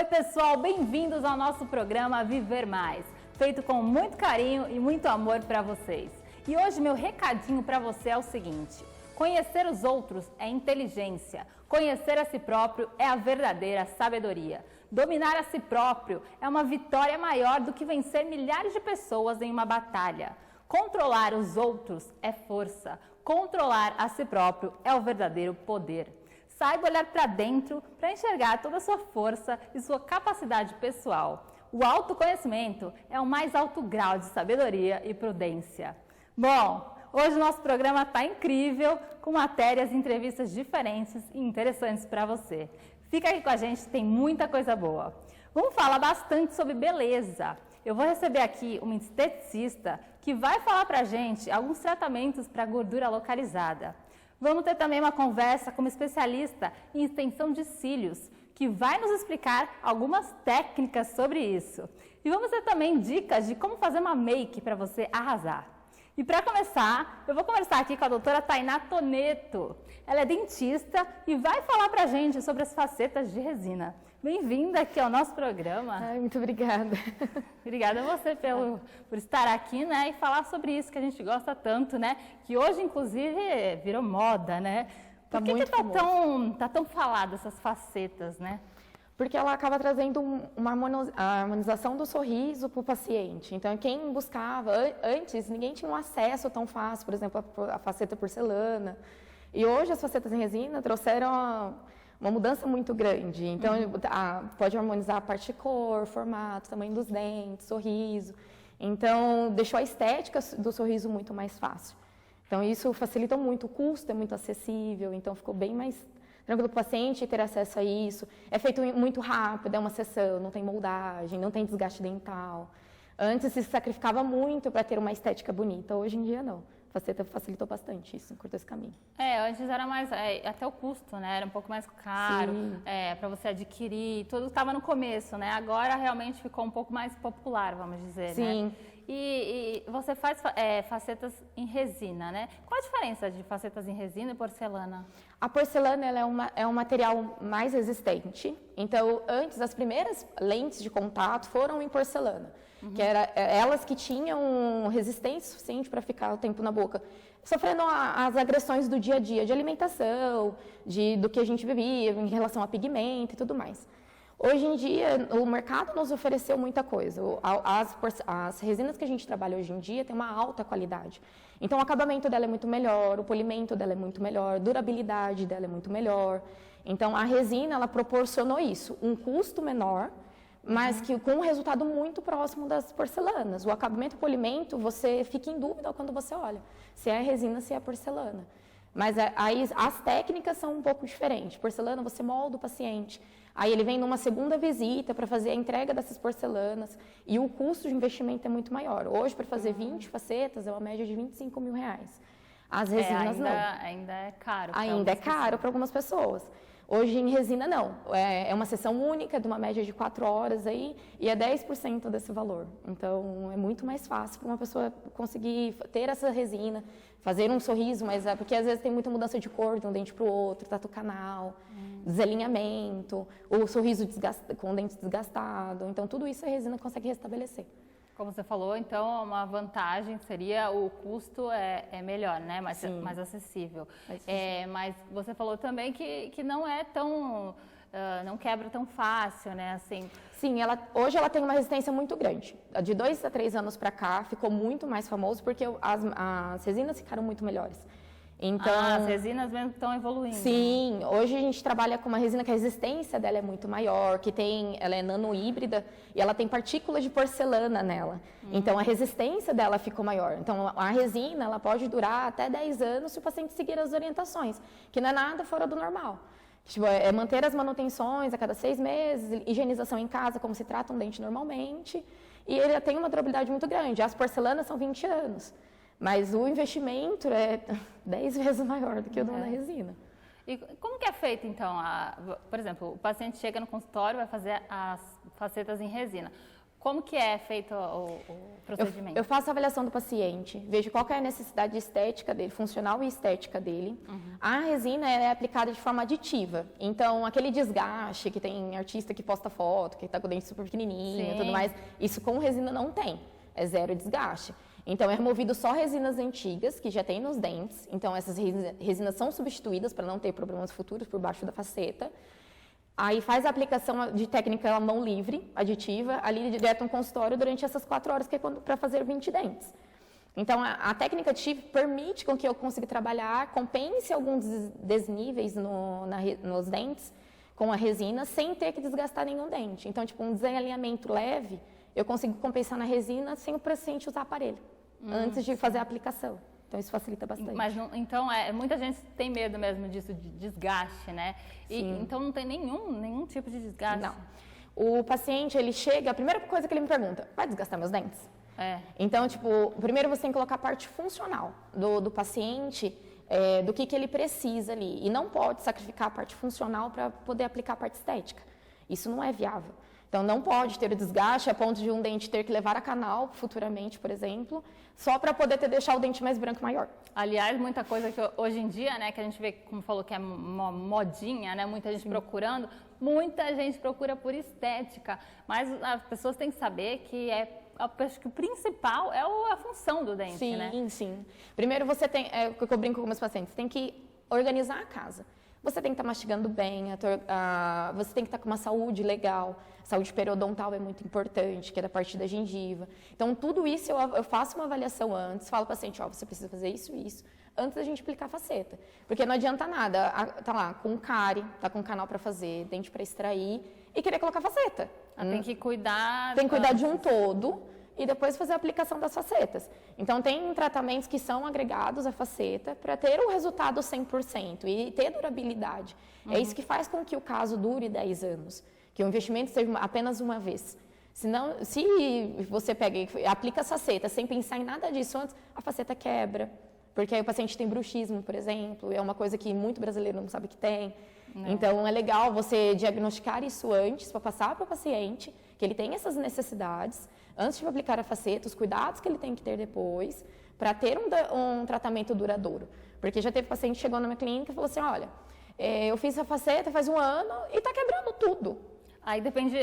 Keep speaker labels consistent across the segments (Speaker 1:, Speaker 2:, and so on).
Speaker 1: Oi pessoal, bem-vindos ao nosso programa Viver Mais, feito com muito carinho e muito amor para vocês. E hoje meu recadinho para você é o seguinte: conhecer os outros é inteligência, conhecer a si próprio é a verdadeira sabedoria. Dominar a si próprio é uma vitória maior do que vencer milhares de pessoas em uma batalha. Controlar os outros é força, controlar a si próprio é o verdadeiro poder. Saiba olhar para dentro para enxergar toda a sua força e sua capacidade pessoal. O autoconhecimento é o mais alto grau de sabedoria e prudência. Bom, hoje o nosso programa está incrível, com matérias e entrevistas diferentes e interessantes para você. Fica aqui com a gente, tem muita coisa boa. Vamos falar bastante sobre beleza. Eu vou receber aqui uma esteticista que vai falar para a gente alguns tratamentos para gordura localizada. Vamos ter também uma conversa com uma especialista em extensão de cílios, que vai nos explicar algumas técnicas sobre isso. E vamos ter também dicas de como fazer uma make para você arrasar. E para começar, eu vou conversar aqui com a doutora Tainá Toneto. Ela é dentista e vai falar para a gente sobre as facetas de resina. Bem-vinda aqui ao nosso programa.
Speaker 2: Ai, muito obrigada.
Speaker 1: Obrigada a você por estar aqui, né, e falar sobre isso que a gente gosta tanto, né, que hoje, inclusive, virou moda, né? Por que tá tão falada essas facetas, né?
Speaker 2: Porque ela acaba trazendo uma harmonização do sorriso para o paciente. Então, quem buscava, antes, ninguém tinha um acesso tão fácil, por exemplo, a faceta porcelana. E hoje as facetas em resina trouxeram uma mudança muito grande. Então, pode harmonizar a parte de cor, formato, tamanho dos dentes, sorriso. Então, deixou a estética do sorriso muito mais fácil. Então, isso facilita muito, o custo é muito acessível, então ficou bem mais tranquilo para o paciente ter acesso a isso. É feito muito rápido, é uma sessão, não tem moldagem, não tem desgaste dental. Antes se sacrificava muito para ter uma estética bonita, hoje em dia não. A faceta facilitou bastante isso, encurtou esse caminho.
Speaker 1: Antes era mais, até o custo, né, era um pouco mais caro, para você adquirir, tudo estava no começo, né, agora realmente ficou um pouco mais popular, vamos dizer,
Speaker 2: Sim.
Speaker 1: Né? E você faz facetas em resina, né? Qual a diferença de facetas em resina e porcelana?
Speaker 2: A porcelana ela é um material mais resistente, então antes as primeiras lentes de contato foram em porcelana, que eram elas que tinham resistência suficiente para ficar o tempo na boca, sofrendo as agressões do dia a dia, de alimentação, do que a gente bebia, em relação a pigmento e tudo mais. Hoje em dia, o mercado nos ofereceu muita coisa. As resinas que a gente trabalha hoje em dia têm uma alta qualidade. Então, o acabamento dela é muito melhor, o polimento dela é muito melhor, a durabilidade dela é muito melhor. Então, a resina, ela proporcionou isso, um custo menor, mas que com um resultado muito próximo das porcelanas. O acabamento e o polimento, você fica em dúvida quando você olha se é resina, se é porcelana. Mas aí as técnicas são um pouco diferentes. Porcelana, você molda o paciente. Aí ele vem numa segunda visita para fazer a entrega dessas porcelanas e o custo de investimento é muito maior. Hoje, para fazer 20 facetas, é uma média de R$25 mil. As resinas não.
Speaker 1: Ainda é caro.
Speaker 2: Ainda é caro para algumas pessoas. Hoje, em resina, não. É uma sessão única, de uma média de 4 horas aí, e é 10% desse valor. Então, é muito mais fácil para uma pessoa conseguir ter essa resina, fazer um sorriso, mas porque às vezes tem muita mudança de cor de um dente para o outro, tatu canal, desalinhamento, o sorriso com o dente desgastado. Então, tudo isso a resina consegue restabelecer.
Speaker 1: Como você falou, então, uma vantagem seria o custo é melhor, né? Mais acessível. Mas você falou também que não é tão... não quebra tão fácil, né? Assim.
Speaker 2: Sim, hoje ela tem uma resistência muito grande. De 2 a 3 anos para cá, ficou muito mais famoso porque as resinas ficaram muito melhores. Então,
Speaker 1: as resinas mesmo estão evoluindo.
Speaker 2: Sim, hoje a gente trabalha com uma resina que a resistência dela é muito maior, ela é nano-híbrida e ela tem partículas de porcelana nela. Então, a resistência dela ficou maior. Então, a resina ela pode durar até 10 anos se o paciente seguir as orientações, que não é nada fora do normal. Tipo, é manter as manutenções a cada 6 meses, higienização em casa, como se trata um dente normalmente, e ele tem uma durabilidade muito grande. As porcelanas são 20 anos. Mas o investimento é 10 vezes maior do que o da resina.
Speaker 1: E como que é feito, então? Por exemplo, o paciente chega no consultório, vai fazer as facetas em resina. Como que é feito o procedimento?
Speaker 2: Eu faço a avaliação do paciente, vejo qual que é a necessidade estética dele, funcional e estética dele. A resina é aplicada de forma aditiva, então aquele desgaste que tem artista que posta foto, que está com o dente super pequenininho e tudo mais, isso com resina não tem, é zero desgaste. Então é removido só resinas antigas que já tem nos dentes, então essas resinas são substituídas para não ter problemas futuros por baixo da faceta. Aí faz a aplicação de técnica à mão livre, aditiva, ali direto no consultório durante essas 4 horas que é para fazer 20 dentes. Então, a técnica aditiva permite com que eu consiga trabalhar, compense alguns desníveis nos dentes com a resina, sem ter que desgastar nenhum dente. Então, tipo, um desalinhamento leve, eu consigo compensar na resina sem o paciente usar aparelho, antes de fazer a aplicação. Então, isso facilita bastante.
Speaker 1: Mas, então, muita gente tem medo mesmo disso, de desgaste, né? Então, não tem nenhum tipo de desgaste?
Speaker 2: Não. O paciente, ele chega, a primeira coisa que ele me pergunta, vai desgastar meus dentes? Então, tipo, primeiro você tem que colocar a parte funcional do paciente, do que ele precisa ali. E não pode sacrificar a parte funcional para poder aplicar a parte estética. Isso não é viável. Então, não pode ter o desgaste a ponto de um dente ter que levar a canal futuramente, por exemplo, só para poder deixar o dente mais branco maior.
Speaker 1: Aliás, muita coisa que hoje em dia, né, que a gente vê, como falou, que é uma modinha, né, muita gente procurando, muita gente procura por estética, mas as pessoas têm que saber que acho que o principal é a função do dente, né?
Speaker 2: Sim. Primeiro você tem, o que eu brinco com meus pacientes, tem que organizar a casa. Você tem que estar mastigando bem, você tem que estar com uma saúde legal. Saúde periodontal é muito importante, que é da parte da gengiva. Então, tudo isso eu faço uma avaliação antes, falo para o paciente, você precisa fazer isso e isso, antes da gente aplicar a faceta. Porque não adianta nada, tá lá com cárie, tá com canal para fazer, dente para extrair e querer colocar faceta.
Speaker 1: Tem que cuidar...
Speaker 2: Tem que cuidar de um todo e depois fazer a aplicação das facetas. Então, tem tratamentos que são agregados à faceta para ter o resultado 100% e ter durabilidade. É isso que faz com que o caso dure 10 anos, que o investimento seja apenas uma vez. Senão, se você pega e aplica a faceta sem pensar em nada disso antes, a faceta quebra. Porque aí o paciente tem bruxismo, por exemplo, é uma coisa que muito brasileiro não sabe que tem. Então, é legal você diagnosticar isso antes, para passar para o paciente, que ele tem essas necessidades, antes de aplicar a faceta, os cuidados que ele tem que ter depois, para ter um tratamento duradouro. Porque já teve paciente que chegou na minha clínica e falou assim, olha, eu fiz a faceta faz 1 ano e está quebrando tudo.
Speaker 1: Aí depende,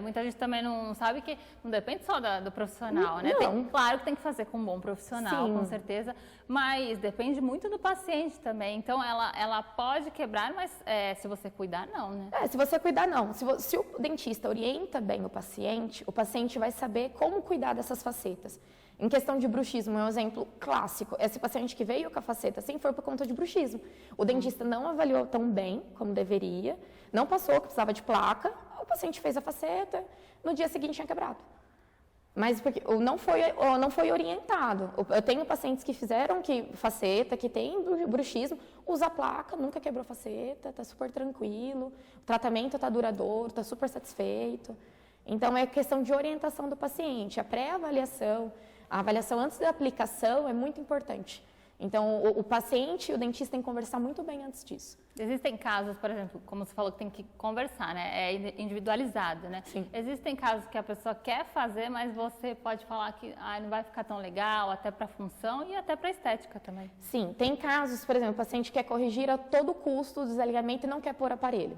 Speaker 1: muita gente também não sabe que não depende só do profissional, né? Claro que tem que fazer com um bom profissional, com certeza, mas depende muito do paciente também. Então, ela pode quebrar, mas se você cuidar, não, né?
Speaker 2: Se você cuidar, não. Se o dentista orienta bem o paciente vai saber como cuidar dessas facetas. Em questão de bruxismo, é um exemplo clássico. Esse paciente que veio com a faceta assim foi por conta de bruxismo. O dentista não avaliou tão bem como deveria, não passou que precisava de placa, o paciente fez a faceta, no dia seguinte tinha quebrado. Mas porque não foi orientado. Eu tenho pacientes que fizeram faceta, que tem bruxismo, usa a placa, nunca quebrou faceta, está super tranquilo, o tratamento está duradouro, está super satisfeito. Então, é questão de orientação do paciente. A pré-avaliação, a avaliação antes da aplicação é muito importante. Então, o paciente e o dentista têm que conversar muito bem antes disso.
Speaker 1: Existem casos, por exemplo, como você falou, que tem que conversar, né? É individualizado, né?
Speaker 2: Sim.
Speaker 1: Existem casos que a pessoa quer fazer, mas você pode falar que não vai ficar tão legal, até para a função e até para a estética também.
Speaker 2: Sim, tem casos, por exemplo, o paciente quer corrigir a todo custo o desalinhamento e não quer pôr aparelho.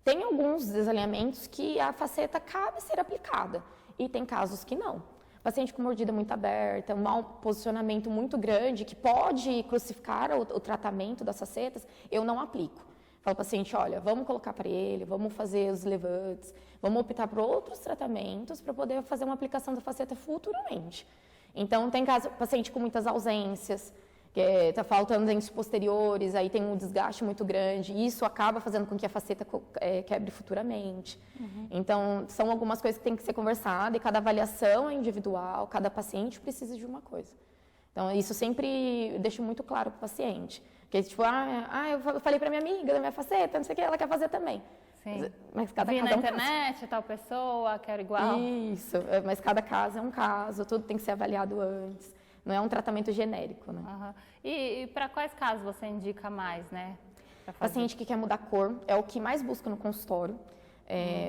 Speaker 2: Tem alguns desalinhamentos que a faceta cabe ser aplicada e tem casos que não. Paciente com mordida muito aberta, um mau posicionamento muito grande, que pode crucificar o tratamento das facetas, eu não aplico. Falo para o paciente, olha, vamos colocar aparelho, vamos fazer os levantes, vamos optar por outros tratamentos para poder fazer uma aplicação da faceta futuramente. Então, tem caso, paciente com muitas ausências, que está faltando dentes posteriores, aí tem um desgaste muito grande, e isso acaba fazendo com que a faceta quebre futuramente. Então, são algumas coisas que tem que ser conversadas, e cada avaliação é individual, cada paciente precisa de uma coisa. Então, isso sempre deixo muito claro para o paciente. Porque, tipo, eu falei para minha amiga da minha faceta, não sei o que, ela quer fazer também.
Speaker 1: Sim.
Speaker 2: Mas cada
Speaker 1: Vi
Speaker 2: caso
Speaker 1: na
Speaker 2: é um
Speaker 1: internet,
Speaker 2: caso.
Speaker 1: tal pessoa, quero igual.
Speaker 2: Isso, mas cada caso é um caso, tudo tem que ser avaliado antes. Não é um tratamento genérico, né?
Speaker 1: E para quais casos você indica mais, né?
Speaker 2: Paciente que quer mudar a cor é o que mais busca no consultório.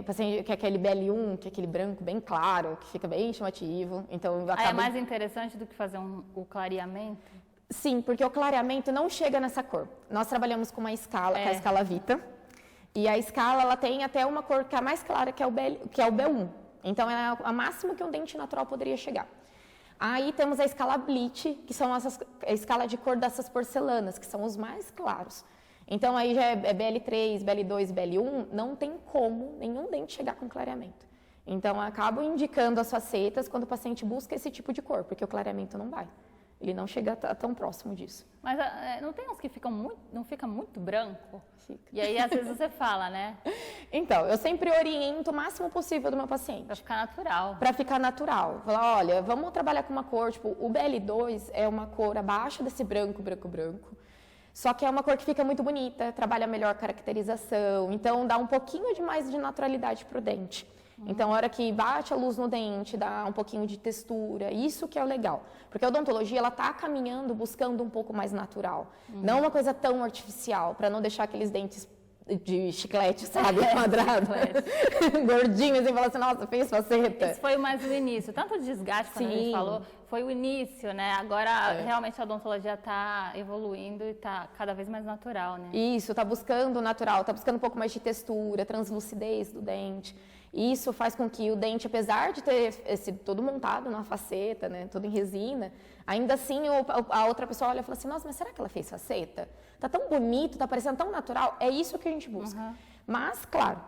Speaker 2: Paciente que é aquele BL1, que é aquele branco bem claro, que fica bem chamativo. Então,
Speaker 1: é mais interessante do que fazer o clareamento?
Speaker 2: Sim, porque o clareamento não chega nessa cor. Nós trabalhamos com uma escala, que é a escala Vita. E a escala, ela tem até uma cor que é a mais clara, que é o B1. Então, é a máximo que um dente natural poderia chegar. Aí temos a escala Bleach, que são a escala de cor dessas porcelanas, que são os mais claros. Então, aí já é BL3, BL2, BL1, não tem como nenhum dente chegar com clareamento. Então, eu acabo indicando as facetas quando o paciente busca esse tipo de cor, porque o clareamento não vai. Ele não chega tão próximo disso.
Speaker 1: Mas não tem uns que não fica muito branco?
Speaker 2: Fica.
Speaker 1: E aí, às vezes, você fala, né?
Speaker 2: Então, eu sempre oriento o máximo possível do meu paciente.
Speaker 1: Pra ficar natural.
Speaker 2: Pra ficar natural. Falar, olha, vamos trabalhar com uma cor, tipo, o BL2 é uma cor abaixo desse branco. Só que é uma cor que fica muito bonita, trabalha melhor caracterização, então dá um pouquinho de mais de naturalidade pro dente. Então, a hora que bate a luz no dente, dá um pouquinho de textura, isso que é o legal. Porque a odontologia, ela tá caminhando, buscando um pouco mais natural. Não uma coisa tão artificial, para não deixar aqueles dentes de chiclete, sabe? Quadrado. Gordinho, assim, fala assim, nossa, fez faceta.
Speaker 1: Isso foi mais o início. Tanto o desgaste, quando a gente falou, foi o início, né? Agora, realmente, a odontologia está evoluindo e está cada vez mais natural, né?
Speaker 2: Isso, tá buscando o natural, tá buscando um pouco mais de textura, translucidez do dente. Isso faz com que o dente, apesar de ter sido todo montado na faceta, né, todo em resina, ainda assim a outra pessoa olha e fala assim, nossa, mas será que ela fez faceta? Tá tão bonito, tá parecendo tão natural. É isso que a gente busca. Mas, claro,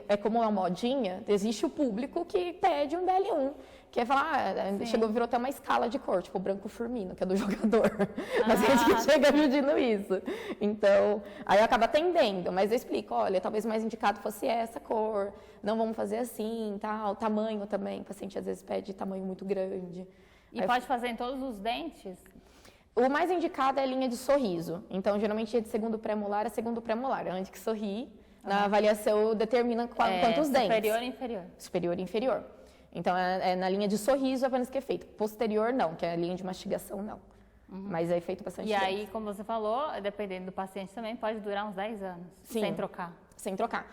Speaker 2: é como uma modinha, existe o público que pede um BL1, que é falar, virou até uma escala de cor, tipo o branco firmino, que é do jogador. Mas a gente chega pedindo isso. Então, aí acaba atendendo, mas eu explico, olha, talvez mais indicado fosse essa cor, não vamos fazer assim, tal, tamanho também, o paciente às vezes pede tamanho muito grande.
Speaker 1: E pode fazer em todos os dentes?
Speaker 2: O mais indicado é a linha de sorriso. Então, geralmente, é de segundo pré-molar a segundo pré-molar. Antes que sorri, na avaliação determina quantos dentes.
Speaker 1: Superior e inferior?
Speaker 2: Superior e inferior. Então, é na linha de sorriso apenas que é feito. Posterior, não, que é a linha de mastigação, não. Mas é feito bastante tempo.
Speaker 1: E aí, como você falou, dependendo do paciente também, pode durar uns 10 anos, sem trocar.
Speaker 2: Sem trocar.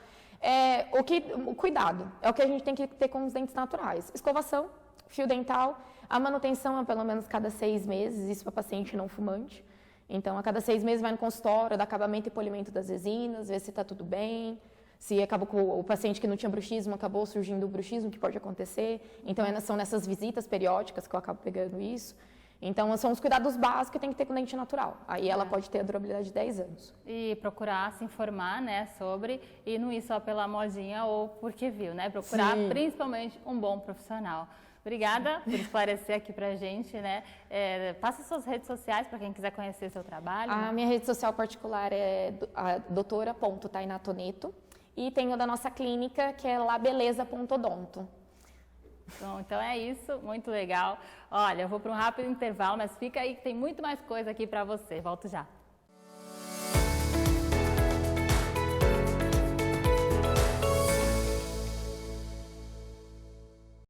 Speaker 2: O cuidado é o que a gente tem que ter com os dentes naturais. Escovação, fio dental, a manutenção é pelo menos cada 6 meses, isso para paciente não fumante. Então, a cada 6 meses vai no consultório, dá acabamento e polimento das resinas, ver se está tudo bem. Se acabou com o paciente que não tinha bruxismo, acabou surgindo o bruxismo, que pode acontecer. Então, são nessas visitas periódicas que eu acabo pegando isso. Então, são os cuidados básicos que tem que ter com o dente natural. Aí ela pode ter a durabilidade de 10 anos.
Speaker 1: E procurar se informar, né, sobre, e não ir só pela modinha ou porque viu, né? Procurar principalmente um bom profissional. Obrigada por esclarecer aqui pra gente, né? Passa suas redes sociais para quem quiser conhecer seu trabalho.
Speaker 2: A minha rede social particular é a doutora.tainatoneto e tenho da nossa clínica, que é labeleza.odonto.
Speaker 1: Então é isso, muito legal. Olha, eu vou para um rápido intervalo, mas fica aí que tem muito mais coisa aqui para você. Volto já.